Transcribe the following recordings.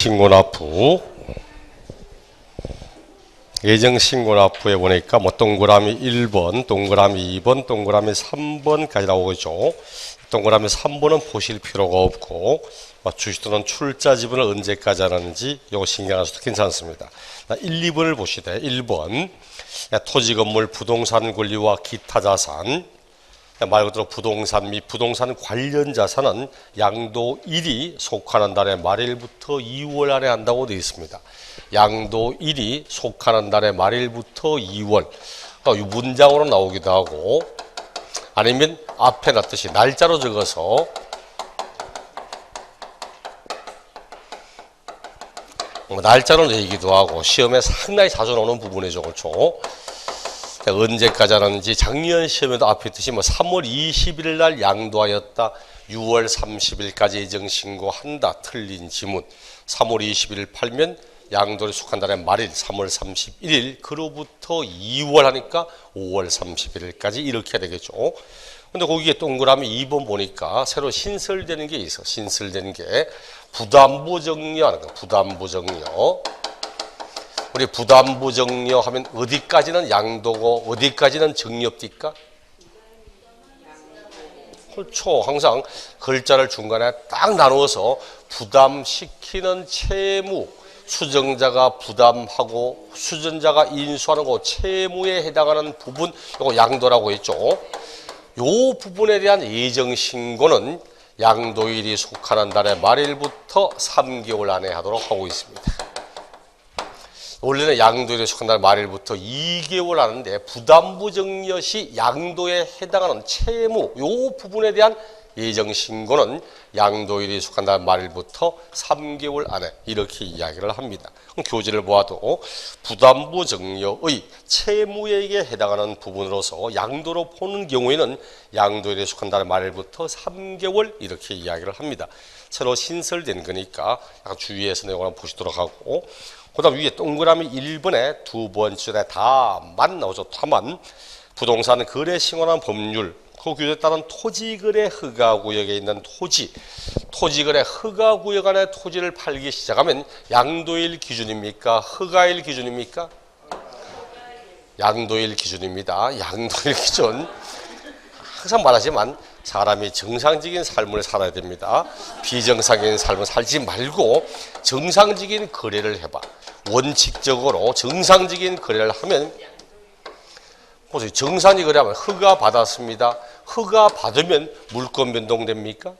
신고납부 예정신고납부에 보니까 뭐 동그라미 1번, 동그라미 2번, 동그라미 3번까지 나오죠. 동그라미 3번은 보실 필요가 없고 주시도는 출자 지분을 언제까지 하는지 이거 신경 안 써도 괜찮습니다. 1, 2번을 보시되 1번 토지 건물 부동산 권리와 기타 자산 말 그대로 부동산 및 부동산 관련 자산은 양도 1이 속하는 달의 말일부터 2월 안에 한다고 되어 있습니다. 양도 1이 속하는 달의 말일부터 2월. 이 문장으로 나오기도 하고 아니면 앞에 놨듯이 날짜로 적어서 날짜로 내기도 하고 시험에 상당히 자주 나오는 부분이죠. 그렇죠? 언제까지 하는지 작년 시험에도 앞에 있듯이 3월 21일 날 양도하였다. 6월 30일까지 예정신고한다. 틀린 지문. 3월 20일 팔면 양도에 속한 달의 말일 3월 31일 그로부터 2월 하니까 5월 31일까지 이렇게 해야 되겠죠. 근데 거기에 동그라미 2번 보니까 새로 신설되는 게 있어. 신설되는 게 부담보정려 하는 거. 부담보정려. 우리 부담보정려 하면 어디까지는 양도고 어디까지는 정리업니까? 그렇죠. 항상 글자를 중간에 딱 나누어서 부담시키는 채무, 수정자가 부담하고 수전자가 인수하는 거 채무에 해당하는 부분 이거 양도라고 했죠. 요 부분에 대한 예정신고는 양도일이 속하는 달의 말일부터 3개월 안에 하도록 하고 있습니다. 원래는 양도일에 속한 달 말일부터 2개월 하는데 부담보정려 시 양도에 해당하는 채무 요 부분에 대한 예정신고는 양도일이 속한 달 말일부터 3개월 안에 이렇게 이야기를 합니다. 교재를 보아도 부담보정려의 채무에게 해당하는 부분으로서 양도로 보는 경우에는 양도일에 속한 달 말일부터 3개월 이렇게 이야기를 합니다. 새로 신설된 거니까 약간 주의해서 내용을 보시도록 하고 그 다음 위에 동그라미 1번에 두 번째 다만 나오죠. 다만 부동산 거래 신고한 법률 그 규정에 따른 토지거래 허가구역에 있는 토지거래 허가구역 안에 토지를 팔기 시작하면 양도일 기준입니까? 허가일 기준입니까? 양도일 기준입니다. 양도일 기준 항상 말하지만 사람이 정상적인 삶을 살아야 됩니다. 비정상적인 삶을 살지 말고 정상적인 거래를 해봐. 원칙적으로 정상적인 거래를 하면 보세요. 정상적인 거래하면 허가 받았습니다. 허가 받으면 물권 변동됩니까?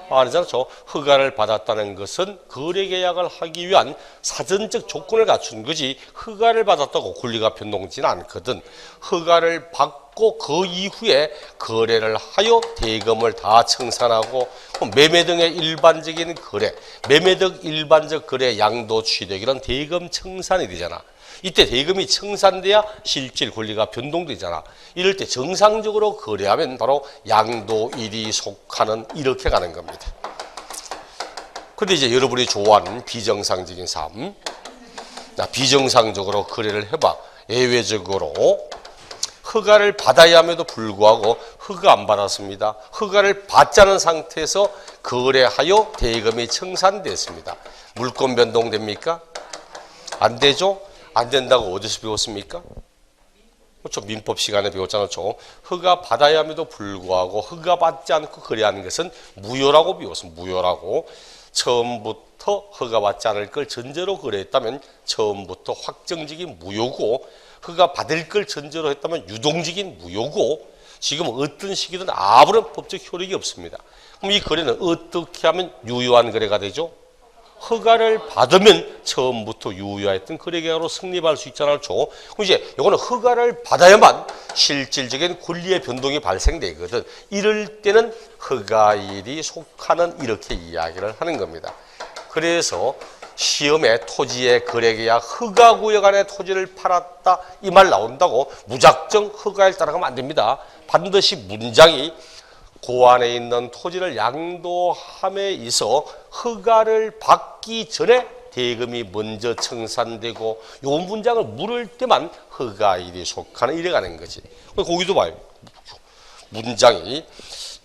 아니잖아요. 허가를 받았다는 것은 거래 계약을 하기 위한 사전적 조건을 갖춘 거지 허가를 받았다고 권리가 변동되지는 않거든. 허가를 받고 그 이후에 거래를 하여 대금을 다 청산하고 매매 등의 일반적인 거래, 매매 등 일반적 거래 양도 취득이란 대금 청산이 되잖아. 이때 대금이 청산돼야 실질 권리가 변동되잖아. 이럴 때 정상적으로 거래하면 바로 양도일이 속하는 이렇게 가는 겁니다. 근데 이제 여러분이 좋아하는 비정상적인 삶, 비정상적으로 거래를 해봐. 예외적으로 허가를 받아야 함에도 불구하고 허가 안 받았습니다. 허가를 받지 않은 상태에서 거래하여 대금이 청산됐습니다. 물권 변동됩니까? 안 되죠? 안 된다고 어디서 배웠습니까? 그렇죠. 민법 시간에 배웠잖아요. 허가 받아야 함에도 불구하고 허가 받지 않고 거래하는 것은 무효라고 배웠습니다. 무효라고. 처음부터 허가 받지 않을 걸 전제로 거래했다면 처음부터 확정적인 무효고 허가 받을 걸 전제로 했다면 유동적인 무효고 지금 어떤 시기든 아무런 법적 효력이 없습니다. 그럼 이 거래는 어떻게 하면 유효한 거래가 되죠? 허가를 받으면 처음부터 유효했던 거래계약으로 성립할 수 있잖아요. 그럼 이제 이거는 허가를 받아야만 실질적인 권리의 변동이 발생되거든. 이럴 때는 허가일이 속하는 이렇게 이야기를 하는 겁니다. 그래서 시험에 토지의 거래계약 허가구역 안에 토지를 팔았다 이 말 나온다고 무작정 허가일 따라가면 안 됩니다. 반드시 문장이 그 안에 있는 토지를 양도함에 있어 허가를 받기 전에 대금이 먼저 청산되고 요 문장을 물을 때만 허가일이 속하는 이래 가는 거지. 거기도 봐요. 문장이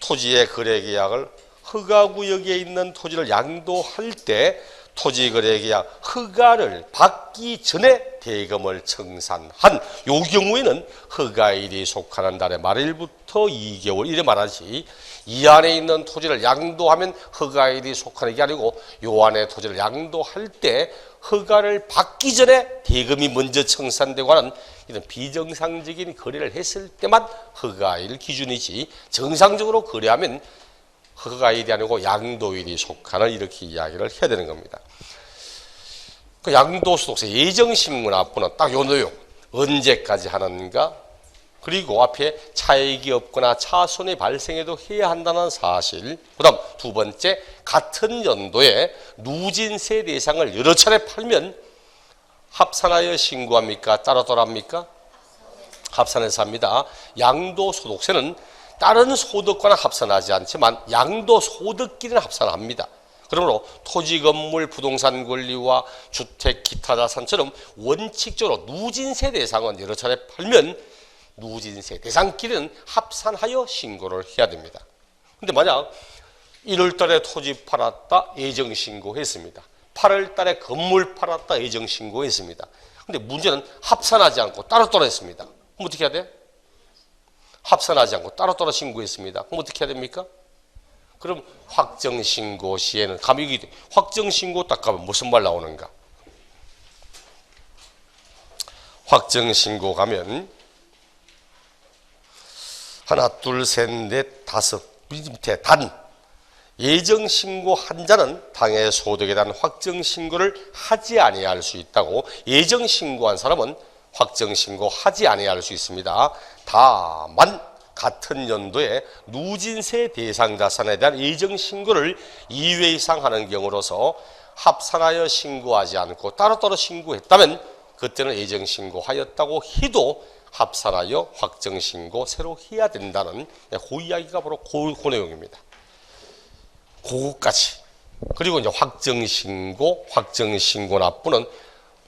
토지의 거래계약을 허가구역에 있는 토지를 양도할 때 토지거래계약 허가를 받기 전에 대금을 청산한 요 경우에는 허가일이 속하는 달의 말일부터 2개월 이래 말하지, 이 안에 있는 토지를 양도하면 허가일이 속하는 게 아니고 요 안에 토지를 양도할 때 허가를 받기 전에 대금이 먼저 청산되고 하는 이런 비정상적인 거래를 했을 때만 허가일 기준이지, 정상적으로 거래하면 허가일이 아니고 양도일이 속하는, 이렇게 이야기를 해야 되는 겁니다. 그 양도소득세 예정신고 납부는 딱 요 내용, 언제까지 하는가, 그리고 앞에 차익이 없거나 차손이 발생해도 해야 한다는 사실, 그 다음 두 번째, 같은 연도에 누진세 대상을 여러 차례 팔면 합산하여 신고합니까? 따로따로 합니까? 합산해서 합니다. 양도소득세는 다른 소득과는 합산하지 않지만 양도소득끼리는 합산합니다. 그러므로 토지, 건물, 부동산 권리와 주택, 기타 자산처럼 원칙적으로 누진세 대상은 여러 차례 팔면 누진세 대상끼리는 합산하여 신고를 해야 됩니다. 근데 만약 1월 달에 토지 팔았다 예정신고했습니다. 8월 달에 건물 팔았다 예정신고했습니다. 근데 문제는 합산하지 않고 따로따로 했습니다. 그럼 어떻게 해야 돼? 합산하지 않고 따로따로 신고했습니다. 그럼 어떻게 해야 됩니까? 그럼 확정신고 시에는 감이 확정신고 딱 가면 무슨 말 나오는가? 확정신고 가면 하나, 둘, 셋, 넷, 다섯 밑에 단 예정신고 한 자는 당해 소득에 대한 확정신고를 하지 아니할 수 있다고, 예정신고한 사람은 확정신고 하지 아니할 수 있습니다. 다만 같은 연도에 누진세 대상 자산에 대한 예정신고를 2회 이상 하는 경우로서 합산하여 신고하지 않고 따로따로 신고했다면 그때는 예정신고하였다고 해도 합산하여 확정신고 새로 해야 된다는 그 이야기가 바로 그 내용입니다. 그것까지. 그리고 이제 확정신고 납부는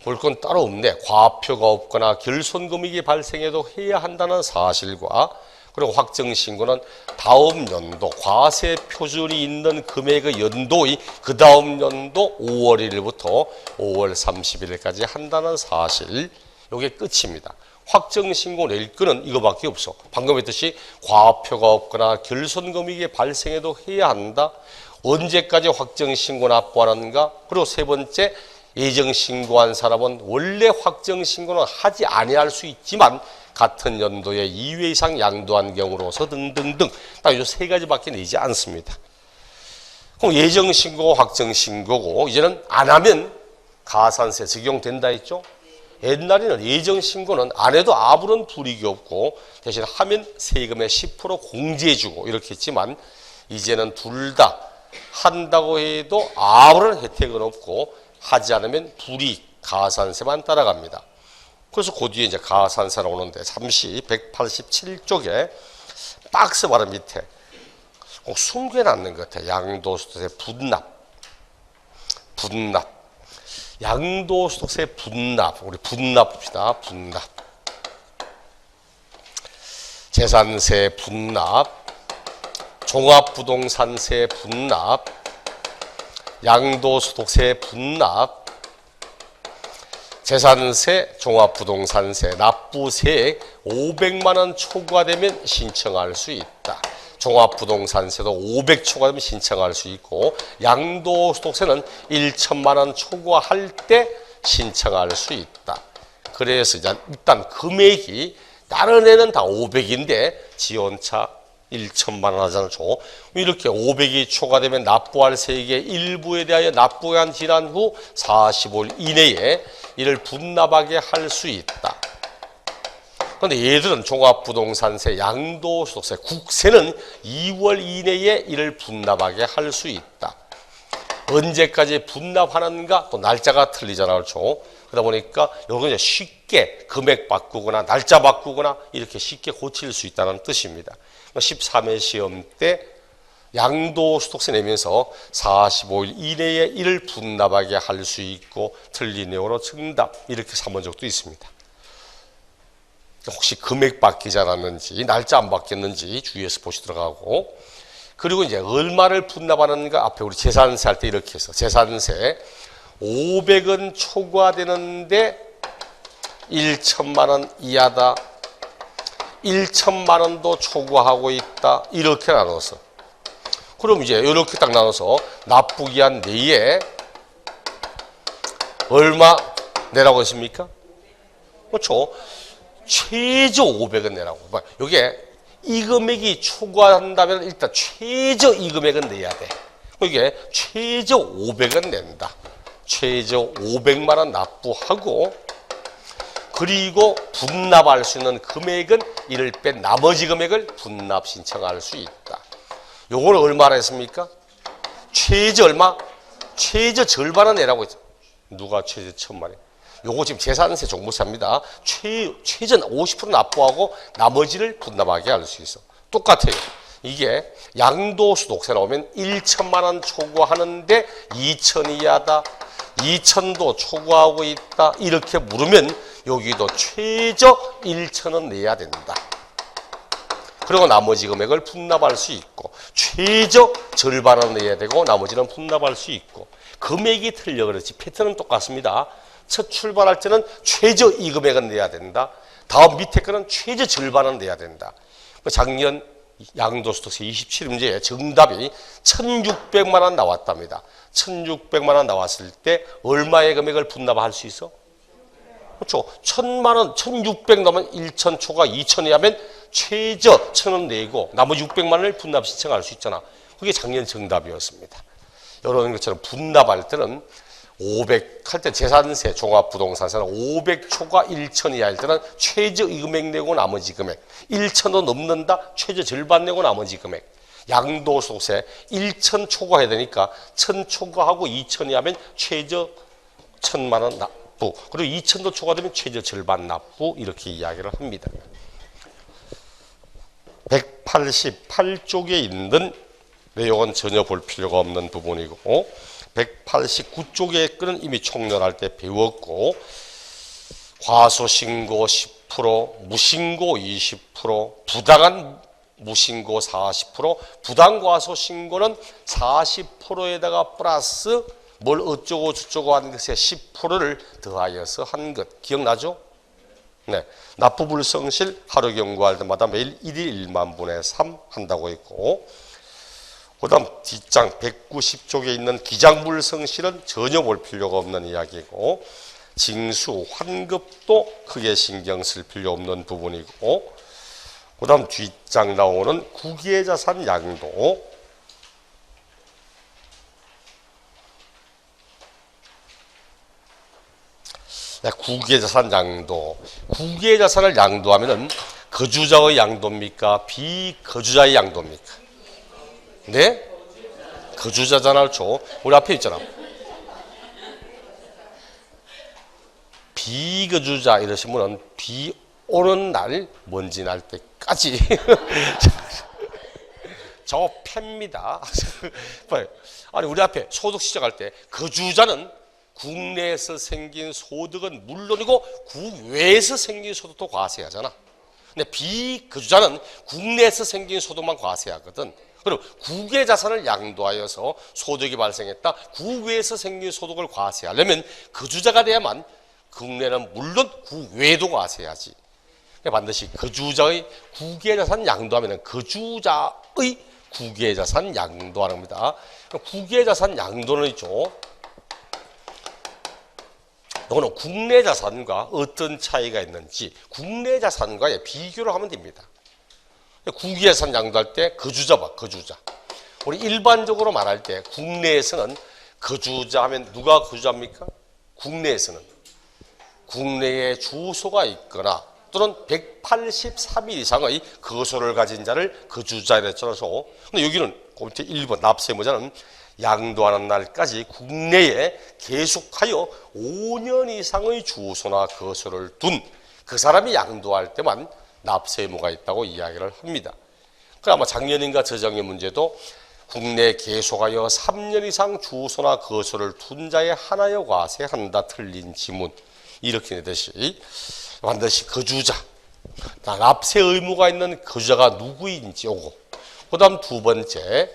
볼 건 따로 없네. 과표가 없거나 결손금액이 발생해도 해야 한다는 사실과, 그리고 확정신고는 다음 연도 과세 표준이 있는 금액의 연도의 그 다음 연도 5월 1일부터 5월 30일까지 한다는 사실, 이게 끝입니다. 확정신고 낼 거는 이거밖에 없어. 방금 했듯이 과표가 없거나 결손금액이 발생해도 해야 한다. 언제까지 확정신고 납부하는가? 그리고 세 번째, 예정신고한 사람은 원래 확정신고는 하지 아니할 수 있지만 같은 연도에 2회 이상 양도한 경우로서 등등등, 딱 이 세 가지밖에 내지 않습니다. 그럼 예정신고, 확정신고고, 이제는 안 하면 가산세 적용된다 했죠? 옛날에는 예정신고는 안 해도 아무런 불이익이 없고 대신 하면 세금의 10% 공제해주고 이렇게 했지만, 이제는 둘 다 한다고 해도 아무런 혜택은 없고 하지 않으면 불이익, 가산세만 따라갑니다. 그래서 그 뒤에 이제 가산세가 오는데, 잠시 187쪽에 박스 바로 밑에 꼭 숨겨놨는 것 같아요. 양도소득세 분납. 양도소득세 분납. 우리 분납 봅시다. 분납. 재산세 분납, 종합부동산세 분납, 양도소득세 분납, 재산세, 종합부동산세, 납부세액 500만 원 초과되면 신청할 수 있다. 종합부동산세도 500 초과되면 신청할 수 있고, 양도소득세는 1천만 원 초과할 때 신청할 수 있다. 그래서 일단 금액이 다른 애는 다 500인데 지원차 1천만 원 하잖아요. 이렇게 500이 초과되면 납부할 세액의 일부에 대하여 납부한 지난 후 45일 이내에 이를 분납하게 할 수 있다. 그런데 얘들은 종합부동산세, 양도소득세, 국세는 2월 이내에 이를 분납하게 할 수 있다. 언제까지 분납하는가? 또 날짜가 틀리잖아요. 그렇죠? 그러다 보니까 이건 이제 쉽게 금액 바꾸거나 날짜 바꾸거나 이렇게 쉽게 고칠 수 있다는 뜻입니다. 13회 시험 때 양도소득세 내면서 45일 이내에 이를 분납하게 할 수 있고 틀린 내용으로 정답 이렇게 삼은 적도 있습니다. 혹시 금액 바뀌지 않았는지 날짜 안 바뀌었는지 주의해서 보시도록 하고, 그리고 이제 얼마를 분납하는가 앞에 우리 재산세 할 때 이렇게 해서 재산세 500은 초과되는데 1천만 원 이하다. 1천만 원도 초과하고 있다. 이렇게 나눠서. 그럼 이제 이렇게 딱 나눠서 납부기한 내에 얼마 내라고 했습니까? 그렇죠. 최저 500은 내라고. 이게 이 금액이 초과한다면 일단 최저 이 금액은 내야 돼. 이게 최저 500은 낸다. 최저 500만 원 납부하고 그리고 분납할 수 있는 금액은 이를 뺀 나머지 금액을 분납 신청할 수 있다. 요걸 얼마나 했습니까? 최저 얼마? 최저 절반은 내라고 했죠. 누가 최저 1,000만 원? 요거 지금 재산세 종부세입니다. 최저 50% 납부하고 나머지를 분납하게 할 수 있어. 똑같아요. 이게 양도소득세 나오면 1천만 원 초과하는데 2천 이하다. 2천도 초과하고 있다. 이렇게 물으면 여기도 최저 1천은 내야 된다. 그리고 나머지 금액을 분납할 수 있고 최저 절반은 내야 되고 나머지는 분납할 수 있고 금액이 틀려 그렇지 패턴은 똑같습니다. 첫 출발할 때는 최저 이 금액은 내야 된다. 다음 밑에 거는 최저 절반은 내야 된다. 작년 양도소득세 27문제에 정답이 1,600만 원 나왔답니다. 1,600만 원 나왔을 때 얼마의 금액을 분납할 수 있어? 그렇죠. 1,000만 원, 1,600 넘으면 1천 초과 2천이 하면 최저 1,000원 내고 나머지 600만 원을 분납 신청할 수 있잖아. 그게 작년 정답이었습니다. 이런 것처럼 분납할 때는 500 할 때 재산세, 종합부동산세는 500 초과 1천 이하일 때는 최저 이 금액 내고 나머지 금액 1천도 넘는다 최저 절반 내고 나머지 금액 양도소득세 1천 초과해야 되니까 1,000 초과하고 2천 이하면 최저 1,000만 원 납부 그리고 2천도 초과되면 최저 절반 납부 이렇게 이야기를 합니다. 188쪽에 있는 내용은 전혀 볼 필요가 없는 부분이고 189쪽의 거는 이미 총론할 때 배웠고 과소신고 10%, 무신고 20%, 부당한 무신고 40%, 부당과소신고는 40%에다가 플러스 뭘 어쩌고 저쩌고 하는 것에 10%를 더하여서 한 것 기억나죠? 네, 납부불성실 하루 경고할 때마다 매일 1일 1만 분의 3 한다고 했고 그 다음 뒷장 190쪽에 있는 기장불성실은 전혀 볼 필요가 없는 이야기고 징수, 환급도 크게 신경 쓸 필요 없는 부분이고 그 다음 뒷장 나오는 국유재산 양도 국유재산 양도 국유재산을 양도하면은 거주자의 양도입니까? 비거주자의 양도입니까? 네? 거주자잖아, 그렇죠? 우리 앞에 있잖아. 비거주자 이러신 분은 비 오는 날, 먼지 날 때까지 저 팹니다. 아니 우리 앞에 소득 시작할 때 거주자는 국내에서 생긴 소득은 물론이고 국외에서 생긴 소득도 과세하잖아. 근데 비거주자는 국내에서 생긴 소득만 과세하거든. 그럼 국외 자산을 양도하여서 소득이 발생했다. 국외에서 생긴 소득을 과세하려면 거주자가 돼야만 국내는 물론 국외도 과세하지. 반드시 거주자의 국외 자산 양도하면 거주자의 국외 자산 양도하는 겁니다. 국외 자산 양도는 있죠. 이거는 국내 자산과 어떤 차이가 있는지 국내 자산과의 비교를 하면 됩니다. 국유재산 양도할 때 거주자 봐, 거주자. 우리 일반적으로 말할 때 국내에서는 거주자 하면 누가 거주자입니까? 국내에서는 국내에 주소가 있거나 또는 183일 이상의 거소를 가진 자를 거주자라 했잖아요. 근데 여기는 밑에 1번 납세의무자는 양도하는 날까지 국내에 계속하여 5년 이상의 주소나 거소를 둔 그 사람이 양도할 때만 납세 의무가 있다고 이야기를 합니다. 그 아마 작년인가 저작년 문제도 국내에 계속하여 3년 이상 주소나 거소를 둔 자에 한하여 과세한다. 틀린 지문 이렇게 되듯이 반드시 거주자 납세 의무가 있는 거주자가 누구인지 오고 그 다음 두 번째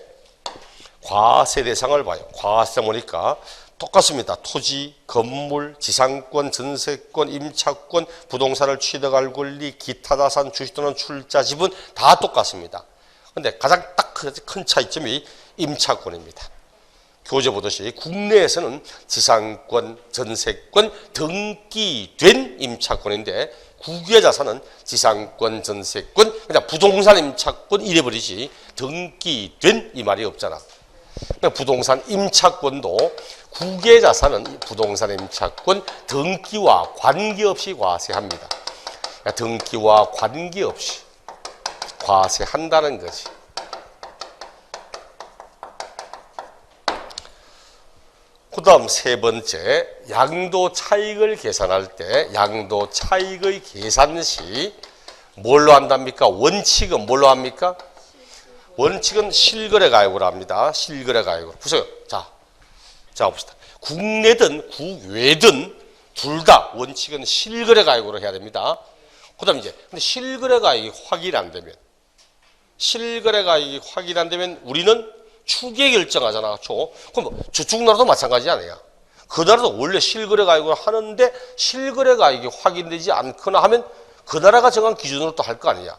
과세 대상을 봐요. 과세 보니까 똑같습니다. 토지, 건물, 지상권, 전세권, 임차권, 부동산을 취득할 권리, 기타 자산, 주식 또는 출자 지분 다 똑같습니다. 근데 가장 딱 큰 차이점이 임차권입니다. 교재 보듯이 국내에서는 지상권, 전세권, 등기된 임차권인데 국외 자산은 지상권, 전세권, 그냥 부동산 임차권 이래버리지 등기된 이 말이 없잖아. 부동산 임차권도 국외 자산은 부동산 임차권 등기와 관계없이 과세합니다. 등기와 관계없이 과세한다는 거지. 그 다음 세 번째, 양도 차익을 계산할 때 양도 차익의 계산 시 뭘로 한답니까? 원칙은 뭘로 합니까? 원칙은 실거래 가액으로 합니다. 실거래 가액으로. 보세요. 자 봅시다. 국내든 국외든 둘 다 원칙은 실거래 가액으로 해야 됩니다. 그 다음 이제 근데 실거래 가액이 확인 안 되면 우리는 추계 결정하잖아. 그럼 저쪽 나라도 마찬가지 아니야. 그 나라도 원래 실거래 가액으로 하는데 실거래 가액이 확인되지 않거나 하면 그 나라가 정한 기준으로 또 할 거 아니야.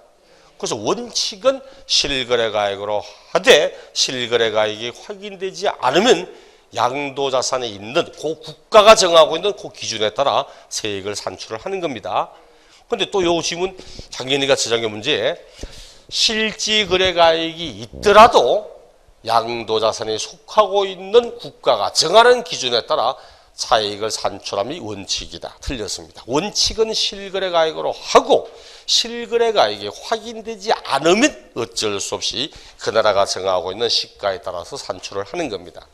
그래서 원칙은 실거래 가액으로 하되 실거래 가액이 확인되지 않으면 양도자산에 있는 그 국가가 정하고 있는 그 기준에 따라 세액을 산출을 하는 겁니다. 그런데 또 요 지문 작년이가 저장의 문제에 실지거래 가액이 있더라도 양도자산에 속하고 있는 국가가 정하는 기준에 따라 차익을 산출함이 원칙이다. 틀렸습니다. 원칙은 실거래 가액으로 하고 실거래 가액이 확인되지 않으면 어쩔 수 없이 그 나라가 정하고 있는 시가에 따라서 산출을 하는 겁니다.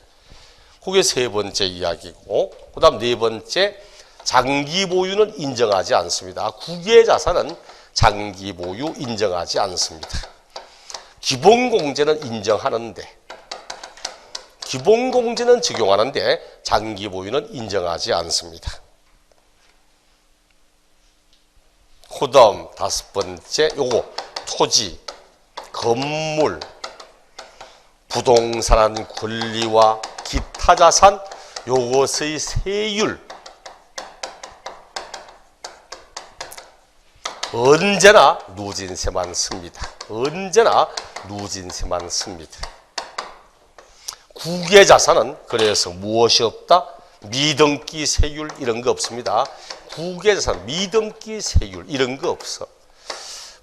그게 세 번째 이야기고, 그 다음 네 번째, 장기 보유는 인정하지 않습니다. 국외 자산은 장기 보유 인정하지 않습니다. 기본공제는 인정하는데 기본공제는 적용하는데 장기 보유는 인정하지 않습니다. 그 다음 다섯 번째 요거 토지, 건물, 부동산 권리와 기타 자산 요것의 세율 언제나 누진세만 씁니다. 언제나 누진세만 씁니다. 국외 자산은 그래서 무엇이 없다? 미등기 세율 이런 거 없습니다. 국외 자산 미등기 세율 이런 거 없어.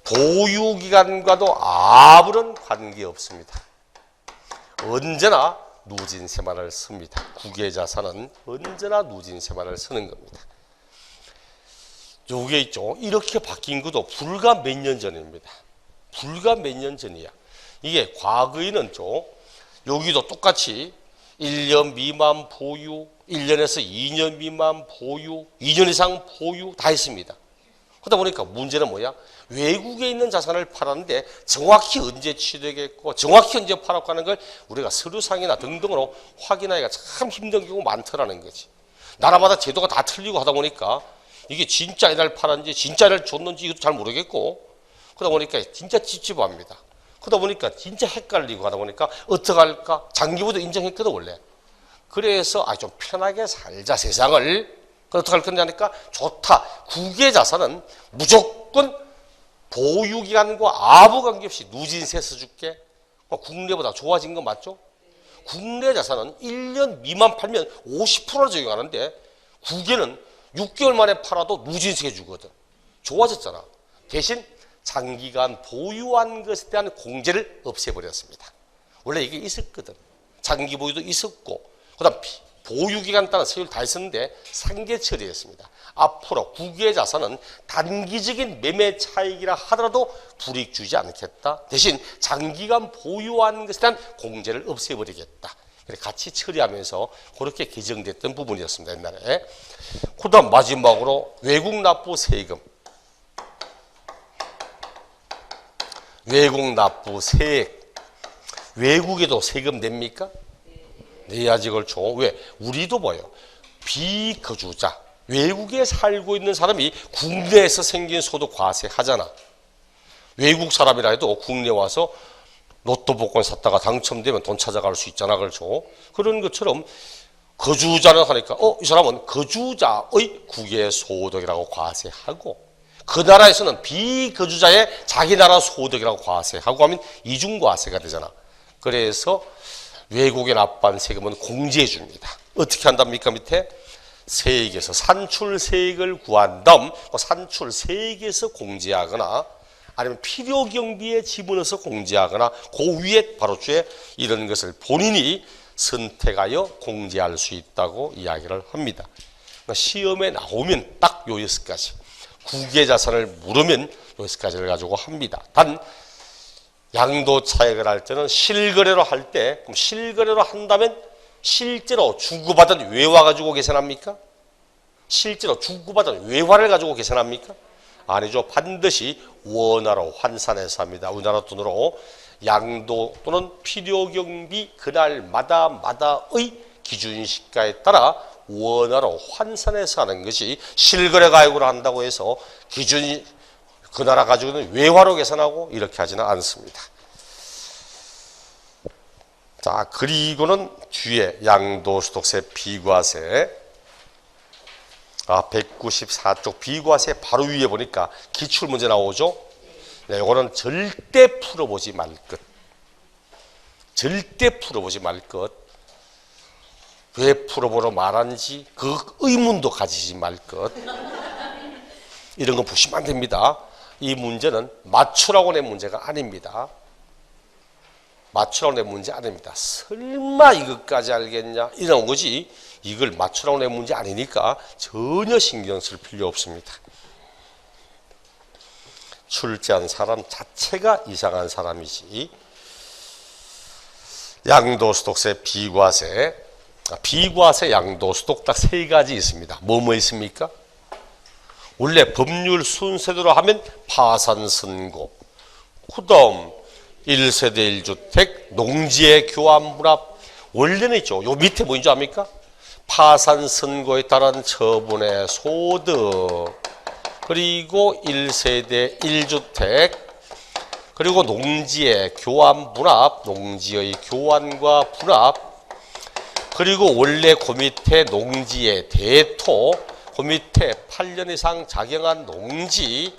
보유기간과도 아무런 관계 없습니다. 언제나 누진세만을 씁니다. 국외 자산은 언제나 누진세만을 쓰는 겁니다. 요게 있죠. 이렇게 바뀐 것도 불과 몇 년 전입니다. 불과 몇 년 전이야. 이게 과거에는 여기도 똑같이 1년 미만 보유, 1년에서 2년 미만 보유, 2년 이상 보유 다 했습니다. 그러다 보니까 문제는 뭐야? 외국에 있는 자산을 팔았는데 정확히 언제 취득했고 정확히 언제 팔았고 하는 걸 우리가 서류상이나 등등으로 확인하기가 참 힘든 경우가 많더라는 거지. 나라마다 제도가 다 틀리고 하다 보니까 이게 진짜 애를 팔았는지 진짜 애를 줬는지 이것도 잘 모르겠고 그러다 보니까 진짜 찝찝합니다. 그러다 보니까 진짜 헷갈리고 하다 보니까 어떡할까? 장기보도 인정했거든 원래. 그래서 좀 편하게 살자 세상을. 어떻게 할 건데 하니까 좋다. 국외 자산은 무조건 보유기간과 아무 관계없이 누진세 써줄게. 국내보다 좋아진 거 맞죠? 국내 자산은 1년 미만 팔면 50%를 적용하는데 국외는 6개월 만에 팔아도 누진세 주거든. 좋아졌잖아. 대신 장기간 보유한 것에 대한 공제를 없애버렸습니다. 원래 이게 있었거든. 장기 보유도 있었고 그 다음 보유기간 따라 세율 다 있었는데 상계 처리했습니다. 앞으로 국외 자산은 단기적인 매매 차익이라 하더라도 불이익 주지 않겠다. 대신 장기간 보유한 것에 대한 공제를 없애버리겠다. 같이 처리하면서 그렇게 개정됐던 부분이었습니다. 옛날에. 그 다음 마지막으로 외국 납부 세금. 외국 납부 세액. 외국에도 세금 냅니까? 내야지 그렇죠. 왜? 우리도 뭐예요? 비거주자. 외국에 살고 있는 사람이 국내에서 생긴 소득 과세하잖아. 외국 사람이라 해도 국내 와서 로또 복권 샀다가 당첨되면 돈 찾아갈 수 있잖아. 그렇죠. 그런 것처럼 거주자는 하니까 이 사람은 거주자의 국외 소득이라고 과세하고 그 나라에서는 비거주자의 자기 나라 소득이라고 과세하고 하면 이중과세가 되잖아. 그래서 외국에 납부한 세금은 공제해 줍니다. 어떻게 한답니까? 밑에 세액에서 산출세액을 구한 다음 산출세액에서 공제하거나 아니면 필요경비에 집어넣어서 공제하거나 그 위에 바로 주에 이런 것을 본인이 선택하여 공제할 수 있다고 이야기를 합니다. 시험에 나오면 딱 요 6가지. 국외자산을 물으면 요 6가지를 가지고 합니다. 단 양도차익을 할 때는 실거래로 할 때 그럼 실거래로 한다면 실제로 주고받은 외화 가지고 계산합니까? 실제로 주고받은 외화를 가지고 계산합니까? 아니죠. 반드시 원화로 환산해서 합니다. 우리나라 돈으로 양도 또는 필요경비 그날마다의 기준시가에 따라 원화로 환산해서 하는 것이 실거래 가액으로 한다고 해서 기준이 그 나라 가지고는 외화로 계산하고 이렇게 하지는 않습니다. 자, 그리고는 뒤에 양도소득세 비과세 194쪽 비과세 바로 위에 보니까 기출문제 나오죠. 네, 이거는 절대 풀어보지 말 것. 절대 풀어보지 말 것. 왜 풀어보러 말하는지 그 의문도 가지지 말 것. 이런 거 보시면 안 됩니다. 이 문제는 맞추라고 낸 문제가 아닙니다. 맞추라고 낸 문제 아닙니다. 설마 이것까지 알겠냐 이런 거지 이걸 맞추라고 낸 문제 아니니까 전혀 신경 쓸 필요 없습니다. 출제한 사람 자체가 이상한 사람이지. 양도소득세 비과세 비과세 양도소득 딱 3가지 있습니다. 뭐 있습니까? 원래 법률 순서대로 하면 파산선고, 그 다음 1세대 1주택, 농지의 교환분합. 원래는 있죠. 요 밑에 뭐인 줄 압니까? 파산선고에 따른 처분의 소득, 그리고 1세대 1주택, 그리고 농지의 교환분합, 농지의 교환과 분합, 그리고 원래 그 밑에 농지의 대토, 그 밑에 8년 이상 작용한 농지,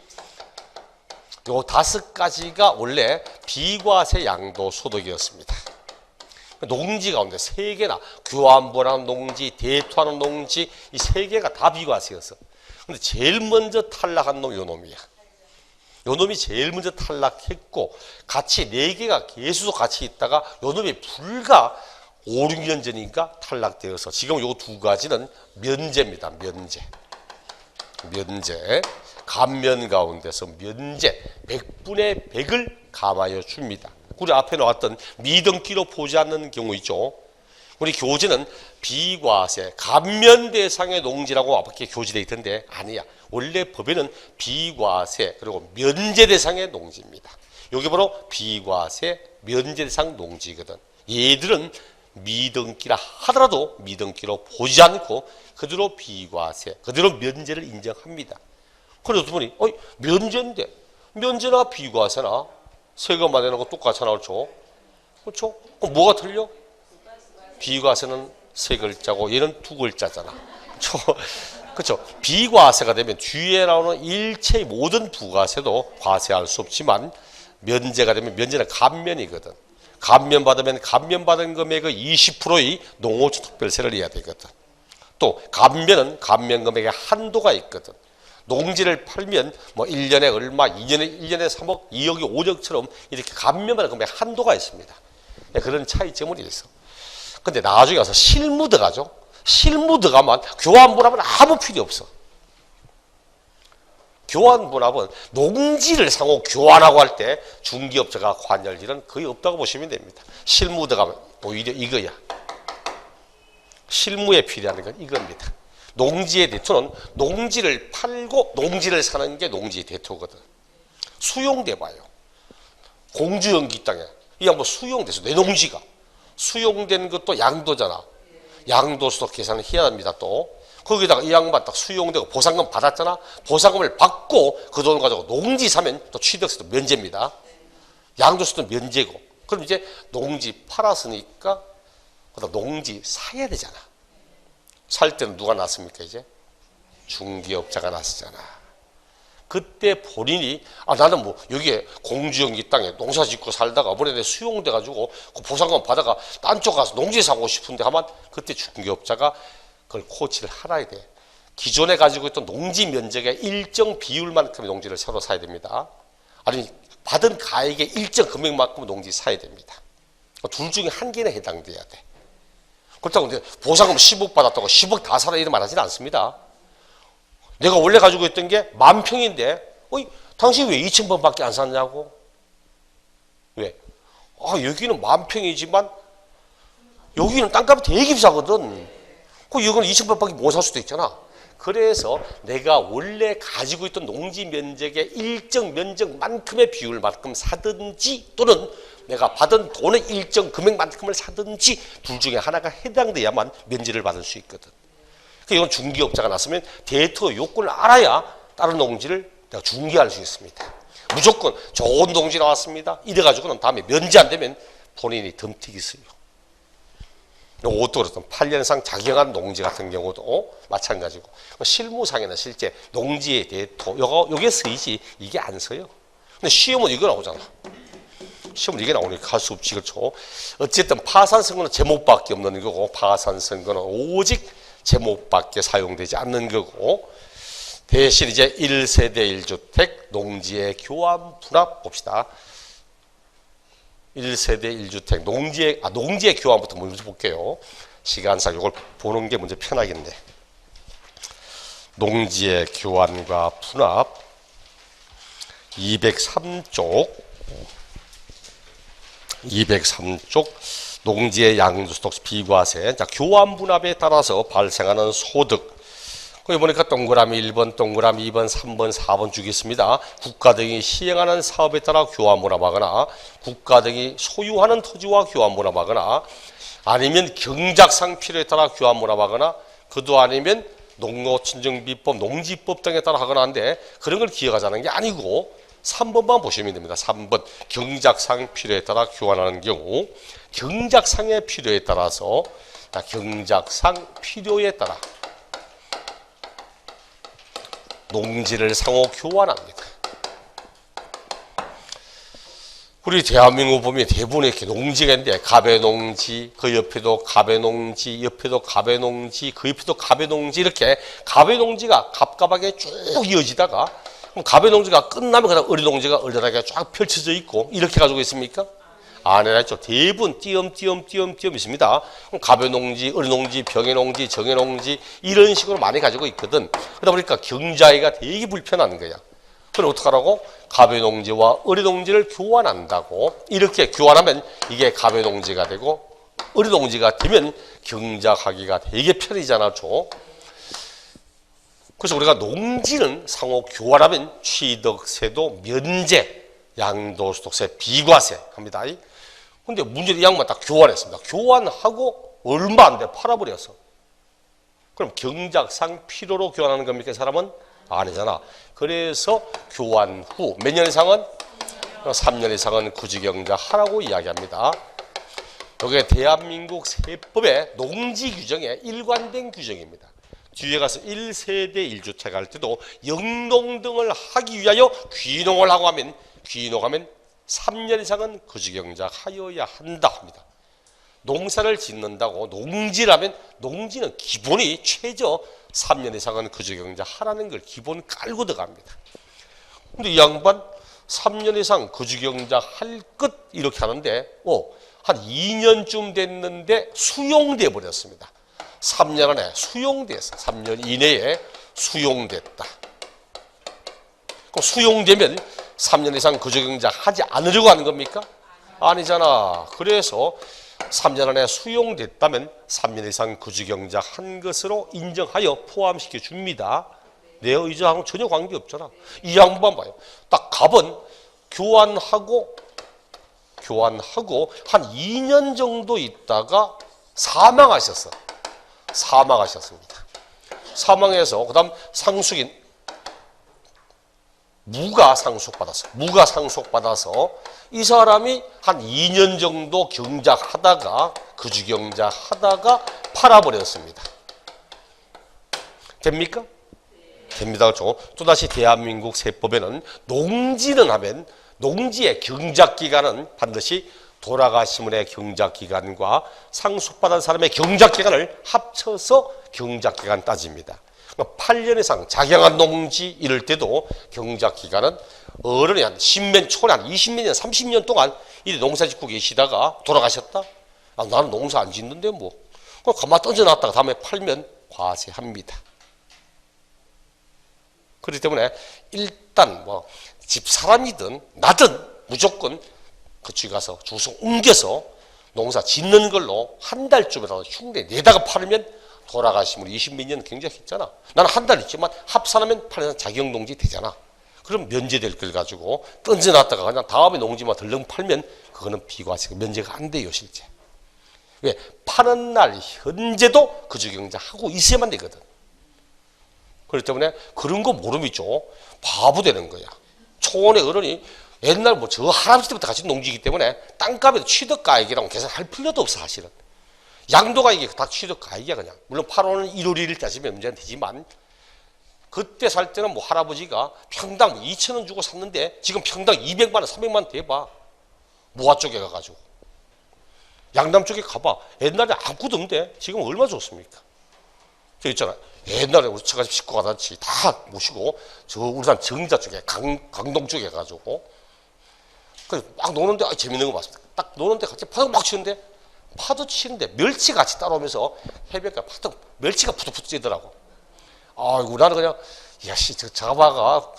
요 5가지가 원래 비과세 양도소득이었습니다. 농지 가운데 3개나 교환분합 농지, 대토하는 농지 이 3개가 다 비과세였어. 근데 제일 먼저 탈락한 놈이 요 놈이야. 요 놈이 제일 먼저 탈락했고 같이 4개가 계속 같이 있다가 요 놈이 불과 5, 6년 전이니까 탈락되어서 지금 요 2가지는 면제입니다. 면제. 감면 가운데서 면제 100분의 100을 감하여 줍니다. 우리 앞에 나왔던 미등기로 보지 않는 경우 있죠. 우리 교재는 비과세 감면 대상의 농지라고 앞에 교재되어 있던데 아니야. 원래 법에는 비과세 그리고 면제 대상의 농지입니다. 여기 바로 비과세 면제 대상 농지거든. 얘들은 미등기라 하더라도 미등기로 보지 않고 그대로 비과세 그대로 면제를 인정합니다. 그래서 보니 면제인데 면제나 비과세나 세금만 내는 거 똑같이 나오죠. 그렇죠? 그럼 뭐가 틀려? 비과세는 3글자고 얘는 2글자잖아. 그렇죠? 비과세가 되면 뒤에 나오는 일체의 모든 부과세도 과세할 수 없지만 면제가 되면 면제는 감면이거든. 감면 받으면 감면받은 금액의 20%의 농어촌 특별세를 내야 되거든. 또 감면은 감면 금액의 한도가 있거든. 농지를 팔면 뭐 1년에 얼마, 1년에 3억, 2억이 5억처럼 이렇게 감면받은 금액 한도가 있습니다. 그런 차이점은 있어. 근데 나중에 가서 실무 들어가죠. 실무 들어가면 교환분합은 아무 필요 없어. 교환분합은 농지를 상호 교환하고 할 때 중개업자가 관여할 일은 거의 없다고 보시면 됩니다. 실무 들어가면 오히려 이거야. 실무에 필요한 건 이겁니다. 농지의 대토는 농지를 팔고 농지를 사는 게 농지 대토거든. 수용돼 봐요. 공주연기 땅에 이 한번 수용돼서 내 농지가 수용된 것도 양도잖아. 양도소득 계산은 해야 합니다. 또 거기다가 이 양반 딱 수용되고 보상금 받았잖아. 보상금을 받고 그 돈을 가지고 농지 사면 또 취득세도 면제입니다. 양도소득도 면제고. 그럼 이제 농지 팔았으니까 그다음 농지 사야 되잖아. 살 때는 누가 났습니까? 이제 중개업자가 났었잖아. 그때 본인이 나는 뭐 여기에 공주영기 땅에 농사 짓고 살다가 이번에 수용돼 가지고 그 보상금 받아가 딴 쪽 가서 농지 사고 싶은데 하면 그때 중개업자가 그걸 코치를 할아야 돼. 기존에 가지고 있던 농지 면적의 일정 비율만큼의 농지를 새로 사야 됩니다. 아니 받은 가액의 일정 금액만큼 농지 사야 됩니다. 둘 중에 한 개는 해당돼야 돼. 그렇다고 근데 보상금 10억 받았다고 10억 다 사라 이런 말 하지는 않습니다. 내가 원래 가지고 있던 게 10,000평인데 당신 왜 2,000평밖에 안 샀냐고? 왜? 여기는 10,000평이지만 여기는 땅값이 되게 비싸거든. 이거는 2,000평밖에 못 살 수도 있잖아. 그래서 내가 원래 가지고 있던 농지 면적의 일정 면적만큼의 비율만큼 사든지 또는 내가 받은 돈의 일정 금액만큼을 사든지 둘 중에 하나가 해당돼야만 면제를 받을 수 있거든. 이건 중개업자가 났으면 대토 요건을 알아야 다른 농지를 내가 중개할 수 있습니다. 무조건 좋은 농지 나왔습니다. 이래가지고는 다음에 면제 안 되면 본인이 덤튀기 써요. 옷도 그렇던 8년상 작용한 농지 같은 경우도 마찬가지고 실무상에는 실제 농지의 대토 요게 쓰이지 이게 안 써요. 근데 시험은 이거 나오잖아. 시험은 이게 나오니까 할 수 없지. 그렇죠. 어쨌든 파산선거는 제목밖에 없는 거고 파산선거는 오직 제목밖에 사용되지 않는 거고 대신 이제 1세대 1주택 농지의 교환 분합 봅시다. 1세대 1주택 농지의 교환부터 먼저 볼게요. 시간상 이걸 보는 게 먼저 편하겠네. 농지의 교환과 분합 203쪽 농지의 양도소득 비과세. 자, 교환 분합에 따라서 발생하는 소득. 거기 보니까 동그라미 1번, 동그라미 2번, 3번, 4번 주겠습니다. 국가 등이 시행하는 사업에 따라 교환 분합하거나 국가 등이 소유하는 토지와 교환 분합하거나 아니면 경작상 필요에 따라 교환 분합하거나 그도 아니면 농노친정비법, 농지법 등에 따라 하거나 하는데 그런 걸 기억하자는 게 아니고 3번만 보시면 됩니다. 3번 경작상 필요에 따라 교환하는 경우 경작상의 필요에 따라서 경작상 필요에 따라 농지를 상호 교환합니다. 우리 대한민국 보면 대부분 이렇게 농지가 있는데 가배농지, 그 옆에도 가배농지, 옆에도 가배농지, 그 옆에도 가배농지 이렇게 가배농지가 갑갑하게 쭉 이어지다가 그럼 가배농지가 끝나면 그다음 어리농지가 얼큰하게 쫙 펼쳐져 있고 이렇게 가지고 있습니까? 아니라 있죠. 대부분 띄엄띄엄 있습니다. 그럼 가배농지, 어리농지, 병해농지, 정해농지 이런 식으로 많이 가지고 있거든. 그러다 보니까 경자기가 되게 불편한 거야. 그럼 어떡하라고? 가배농지와 어리농지를 교환한다고. 이렇게 교환하면 이게 가배농지가 되고 어리농지가 되면 경작하기가 되게 편해지잖아. 그래서 우리가 농지는 상호 교환하면 취득세도 면제, 양도소득세 비과세 합니다. 근데 문제는 이 양반 딱 교환했습니다. 교환하고 얼마 안 돼 팔아버렸어. 그럼 경작상 필요로 교환하는 겁니까? 이 사람은? 아니잖아. 그래서 교환 후 몇 년 이상은? 3년 이상은 구지경자 하라고 이야기합니다. 이게 대한민국 세법의 농지 규정에 일관된 규정입니다. 뒤에 가서 1세대 1주택 할 때도 영농 등을 하기 위하여 귀농을 하고 하면 귀농하면 3년 이상은 거주경작 하여야 한다 합니다. 농사를 짓는다고 농지라면 농지는 기본이 최저 3년 이상은 거주경작 하라는 걸 기본 깔고 들어갑니다. 근데 이 양반 3년 이상 거주경작 할 것 이렇게 하는데 한 2년쯤 됐는데 수용돼 버렸습니다. 3년 안에 수용됐어. 3년 이내에 수용됐다. 그럼 수용되면 3년 이상 거주경작 하지 않으려고 하는 겁니까? 아니잖아. 그래서 3년 안에 수용됐다면 3년 이상 거주경작 한 것으로 인정하여 포함시켜 줍니다. 내 의지하고 전혀 관계없잖아. 이 양반 봐요. 딱 갑은 교환하고 한 2년 정도 있다가 사망하셨어. 사망하셨습니다. 사망해서 그다음 상속인 무가 상속받아서 이 사람이 한 2년 정도 경작하다가 거주경작하다가 팔아버렸습니다. 됩니까? 됩니다. 그렇죠? 또다시 대한민국 세법에는 농지는 하면 농지의 경작기간은 반드시 돌아가시문의 경작기간과 상속받은 사람의 경작기간을 합쳐서 경작기간 따집니다. 8년 이상 작용한 농지 이럴 때도 경작기간은 어른이 한 10년 초에 한 20몇 년, 30년 동안 이 농사 짓고 계시다가 돌아가셨다? 아, 나는 농사 안 짓는데 뭐. 그럼 가만 던져놨다가 다음에 팔면 과세합니다. 그렇기 때문에 일단 뭐 집사람이든 나든 무조건 그쪽에 가서 주소 옮겨서 농사 짓는 걸로 한 달쯤이라도 흉내 내다가 팔면 돌아가시면 20몇 년 경작했잖아. 나는 한 달 있지만 합산하면 8년 자격농지 되잖아. 그럼 면제될 걸 가지고 던져놨다가 그냥 다음에 농지만 덜렁 팔면 그거는 비과세가 면제가 안 돼요, 실제. 왜? 파는 날 현재도 그주 경작하고 있어야만 되거든. 그렇기 때문에 그런 거 모르미죠. 바보 되는 거야. 초원의 어른이 옛날 뭐 저 할아버지 때부터 같이 농지이기 때문에 땅값에도 취득가액이라고 계산할 필요도 없어, 사실은. 양도가액이 다 취득가액이야, 그냥. 물론 8월은 1월 1일 따지면 문제는 되지만, 그때 살 때는 뭐 할아버지가 평당 2,000원 주고 샀는데 지금 평당 200만 원, 300만 원 대봐. 무화 쪽에 가가지고. 양남 쪽에 가봐. 옛날에 아무것도 없는데 지금 얼마 좋습니까? 저 있잖아. 옛날에 우리 처가집 식구가 같이 다 모시고 저 울산 정자 쪽에 강동 쪽에 가지고 막 노는데 재밌는 거 봤습니다. 딱 노는데 같이 파도 막 치는데 파도 치는데 멸치 같이 따라오면서 해변가 파도 멸치가 푸득푸득 찌더라고. 아이고 나는 그냥 야씨 저 잡아가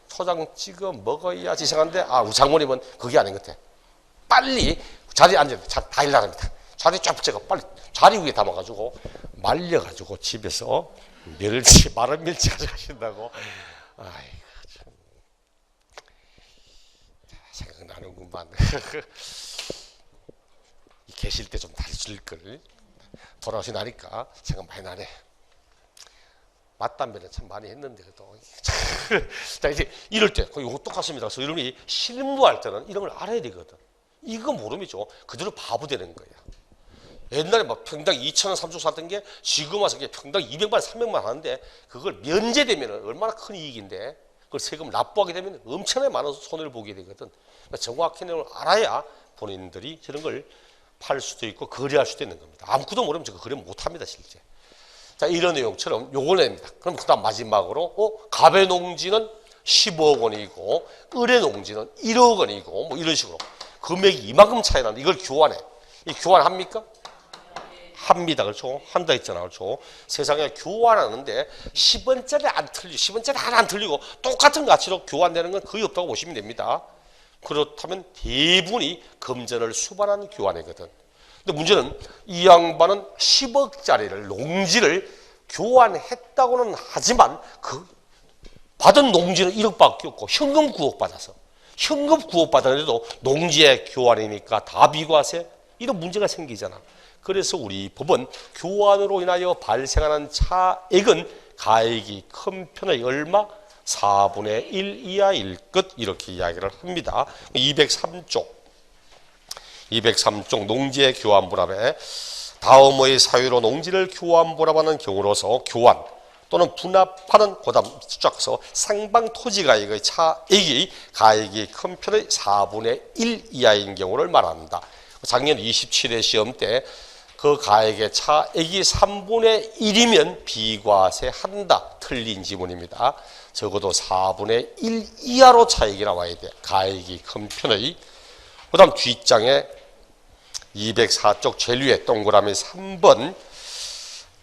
초장 찍어 먹어야지 생각한데 우리 장모님은 그게 아닌 것 같아. 빨리 자리에 앉아야 돼. 다 일나갑니다. 자리 쫙 붙여가 빨리 자리 위에 담아가지고 말려가지고 집에서 멸치 마른 멸치 가져가신다고. 아이고 참 생각나는구만. 계실 때 좀 다르실 걸. 돌아오시 나니까 생각 많이 나네. 맞담배는 참 많이 했는데 또. 자 이제 이럴 때 이거 똑같습니다. 그래서 이름이 실무할 때는 이런 걸 알아야 되거든. 이거 모르면죠 그대로 바보 되는 거야. 옛날에 막 평당 2,000원 3조 샀던 게 지금 와서 평당 200만 원 300만 원 하는데 그걸 면제되면 얼마나 큰 이익인데 그걸 세금 납부하게 되면 엄청나게 많은 손해를 보게 되거든. 그러니까 정확히 내용을 알아야 본인들이 저런 걸 팔 수도 있고 거래할 수도 있는 겁니다. 아무것도 모르면 저거 거래 못합니다, 실제. 자, 이런 내용처럼 요걸 냅니다. 그럼 그 다음 마지막으로 갑의 농지는 15억 원이고 을의 농지는 1억 원이고 뭐 이런 식으로 금액이 이만큼 차이 나는데 이걸 교환해. 이 교환합니까? 합니다. 그렇죠? 한다 했잖아. 그렇죠? 세상에 교환하는데 10원짜리 안 틀리고 10원짜리 하나 안 틀리고 똑같은 가치로 교환되는 건 거의 없다고 보시면 됩니다. 그렇다면 대부분이 금전을 수반한 교환이거든. 근데 문제는 이 양반은 10억짜리를 농지를 교환했다고는 하지만 그 받은 농지는 1억밖에 없고 현금 9억 받아서 현금 9억 받았는데도 농지의 교환이니까 다 비과세 이런 문제가 생기잖아. 그래서 우리 법은 교환으로 인하여 발생하는 차액은 가액이 큰 편의 얼마? 4분의 1 이하일 것 이렇게 이야기를 합니다. 203쪽 농지의 교환 분합에 다음의 사유로 농지를 교환 분합하는 경우로서 교환 또는 분합하는 그다음 쫙서 상방 토지 가액의 차액이 가액이 큰 편의 4분의 1 이하인 경우를 말한다. 작년 27회 시험 때 그 가액의 차액이 3분의 1이면 비과세한다. 틀린 지문입니다. 적어도 4분의 1 이하로 차액이 나와야 돼. 가액이 큰 편의. 그 다음 뒷장에 204쪽 제일 위에 동그라미 3번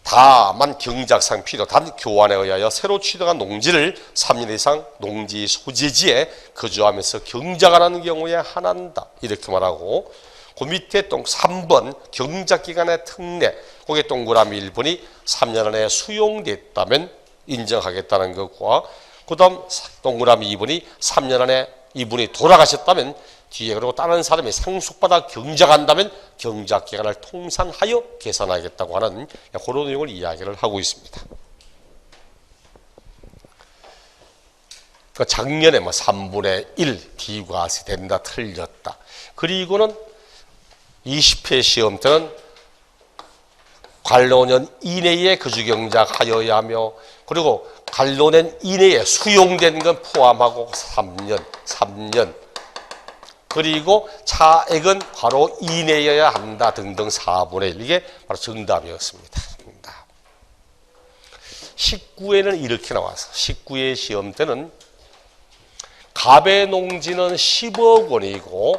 다만 경작상 필요 단 교환에 의하여 새로 취득한 농지를 3년 이상 농지 소재지에 거주하면서 경작하는 경우에 한한다. 이렇게 말하고 그 밑에 3번 경작기간의 특례 거기에 동그라미 1번이 3년 안에 수용됐다면 인정하겠다는 것과 그 다음 동그라미 2번이 3년 안에 이분이 돌아가셨다면 뒤에 그리고 다른 사람이 상속받아 경작한다면 경작기간을 통산하여 계산하겠다고 하는 그런 내용을 이야기를 하고 있습니다. 작년에 3분의 1 비과세 된다 틀렸다. 그리고는 20회 시험 때는 관로년 이내에 거주경작하여야 하며, 그리고 관로년 이내에 수용된 건 포함하고 3년, 그리고 차액은 바로 이내여야 한다 등등 4분의 1. 이게 바로 정답이었습니다. 19회는 이렇게 나와서 19회 시험 때는 갑의 농지는 10억 원이고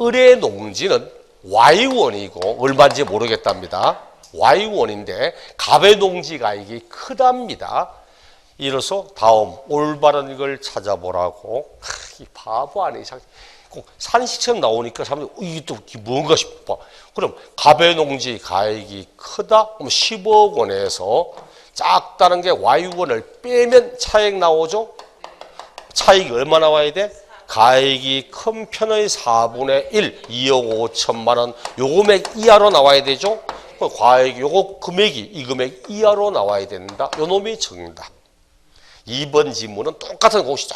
을의 농지는 Y원이고 얼마인지 모르겠답니다. Y원인데 갑의 농지 가액이 크답니다. 이로써 다음 올바른 걸 찾아보라고. 이 바보 아니야. 꼭 산시처럼 나오니까 사람들이 이게 또 뭔가 싶어. 그럼 갑의 농지 가액이 크다? 그럼 10억 원에서 작다는 게 Y원을 빼면 차액 나오죠? 차익이 얼마 나와야 돼? 가액이 큰 편의 4분의 1, 2억 5천만 원, 요 금액 이하로 나와야 되죠? 과액이 요거 금액이 이 금액 이하로 나와야 된다. 요 놈이 정답. 2번 지문은 똑같은 공식